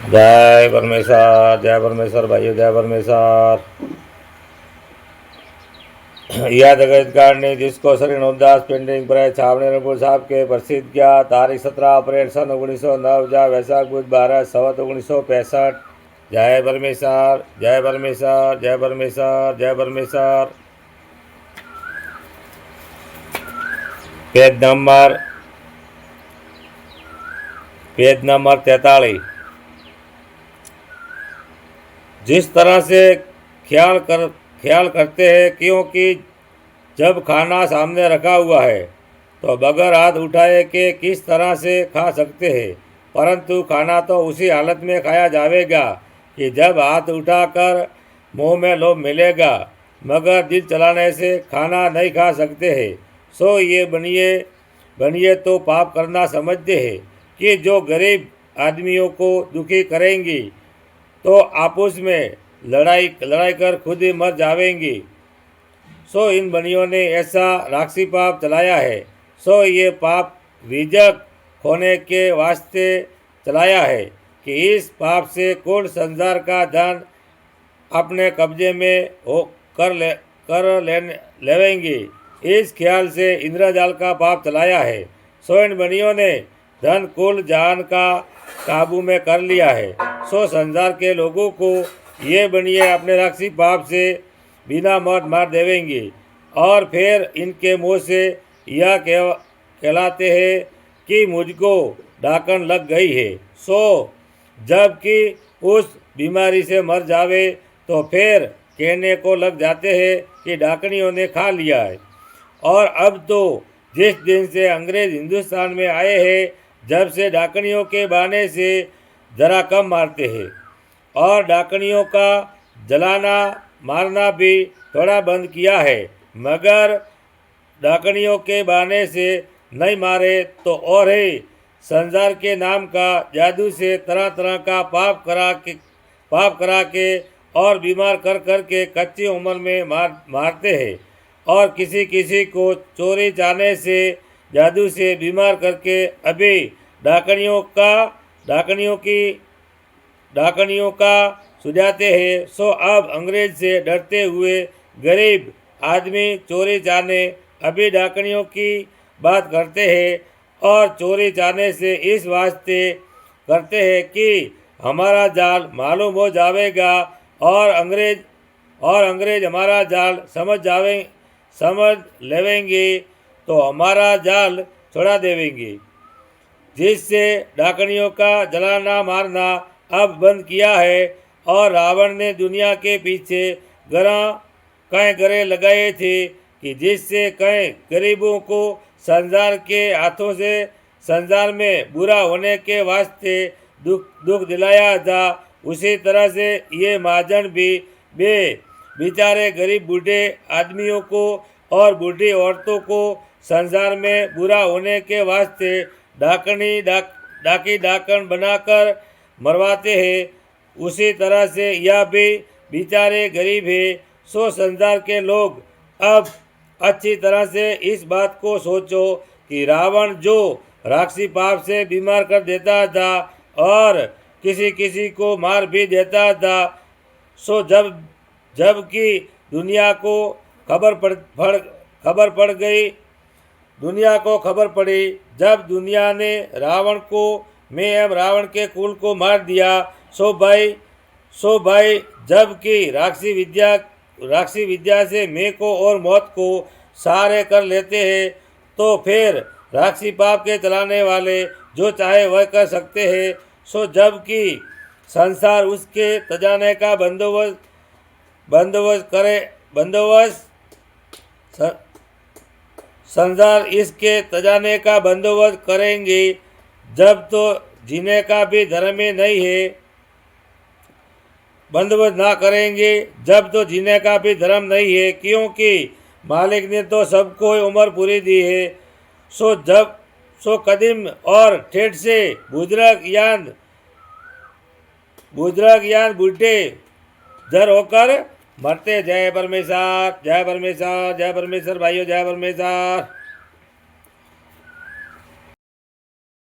जय परमेश्वर, जय परमेश्वर भाइयों, जय परमेश्वर। यह जगत कारणी जिसको शरण उदास पेंटिंग पर छावनी रंगपुर साहब के प्रसिद्ध किया तारीख 17 अप्रैल सन 1909 जा वैशाख बुध 12 सवत 1965। जय परमेश्वर, जय परमेश्वर, जय परमेश्वर, जय परमेश्वर। Page number 43। जिस तरह से ख्याल करते हैं, क्योंकि जब खाना सामने रखा हुआ है तो बगैर हाथ उठाए के किस तरह से खा सकते हैं, परंतु खाना तो उसी हालत में खाया जाएगा कि जब हाथ उठाकर मुंह में लो मिलेगा, मगर दिल चलाने से खाना नहीं खा सकते हैं। सो ये बनिए तो पाप करना समझते हैं कि जो गरीब आदमियों को दुखी करेंगी तो आपस में लड़ाई कर खुद ही मर जावेंगी। सो इन बनियों ने ऐसा राक्षसी पाप चलाया है। सो ये पाप रिजक होने के वास्ते चलाया है कि इस पाप से कुल संसार का धन अपने कब्जे में लेवेंगी। इस ख्याल से इंद्रजाल का पाप चलाया है। सो इन बनियों ने धन कुल जान का काबू में कर लिया है। सो संसार के लोगों को ये बनिए अपने राक्षसी पाप से बिना मौत मार देवेंगे और फिर इनके मुंह से यह कहलाते हैं कि मुझको डाकन लग गई है। सो जबकि उस बीमारी से मर जावे तो फिर कहने को लग जाते हैं कि डाकनियों ने खा लिया है। और अब तो जिस दिन से अंग्रेज हिंदुस्तान में आए हैं, जब से डाकनियों के बहाने से जरा कम मारते हैं और डाकनियों का जलाना मारना भी थोड़ा बंद किया है, मगर डाकनियों के बहाने से नहीं मारे तो और है संसार के नाम का जादू से तरह तरह का पाप करा के और बीमार कर के कच्ची उम्र में मारते हैं और किसी किसी को चोरी जाने से जादू से बीमार करके अभी डाकनियों का सुझाते हैं। सो अब अंग्रेज से डरते हुए गरीब आदमी चोरी जाने अभी डाकनियों की बात करते हैं और चोरी जाने से इस वास्ते करते हैं कि हमारा जाल मालूम हो जाएगा और अंग्रेज हमारा जाल समझ लेवेंगे तो हमारा जाल छोड़ा देवेंगे। जिससे डाकनियों का जलाना मारना अब बंद किया है और रावण ने दुनिया के पीछे कई गरे लगाए थे कि जिससे कई गरीबों को संसार के हाथों से संसार में बुरा होने के वास्ते दुख दिलाया था। उसी तरह से ये महाजन भी बेचारे गरीब बूढ़े आदमियों को और बूढ़ी औरतों को संसार में बुरा होने के वास्ते डाकन बनाकर मरवाते हैं। उसी तरह से यह भी बेचारे गरीब है। सो संसार के लोग अब अच्छी तरह से इस बात को सोचो कि रावण जो राक्षसी पाप से बीमार कर देता था और किसी किसी को मार भी देता था, सो जबकि दुनिया को खबर पड़ी जब दुनिया ने रावण के कुल को मार दिया। सो भाई जबकि राक्षसी विद्या से मैं को और मौत को सारे कर लेते हैं, तो फिर राक्षसी पाप के चलाने वाले जो चाहे वह कर सकते हैं। सो जबकि संसार उसके तजाने का संसार इसके तजाने का बंदोबस्त करेंगे, जब तो जीने का भी धर्म ही नहीं है। बंदोबस्त ना करेंगे जब तो जीने का भी धर्म नहीं है, क्योंकि मालिक ने तो सबको उम्र पूरी दी है। सो कदीम और ठेठ से बुजुर्ग यान बूढ़े जर होकर मरते। जय परमेश्वर, जय परमेश्वर, जय परमेश्वर भाइयों, जय परमेश्वर।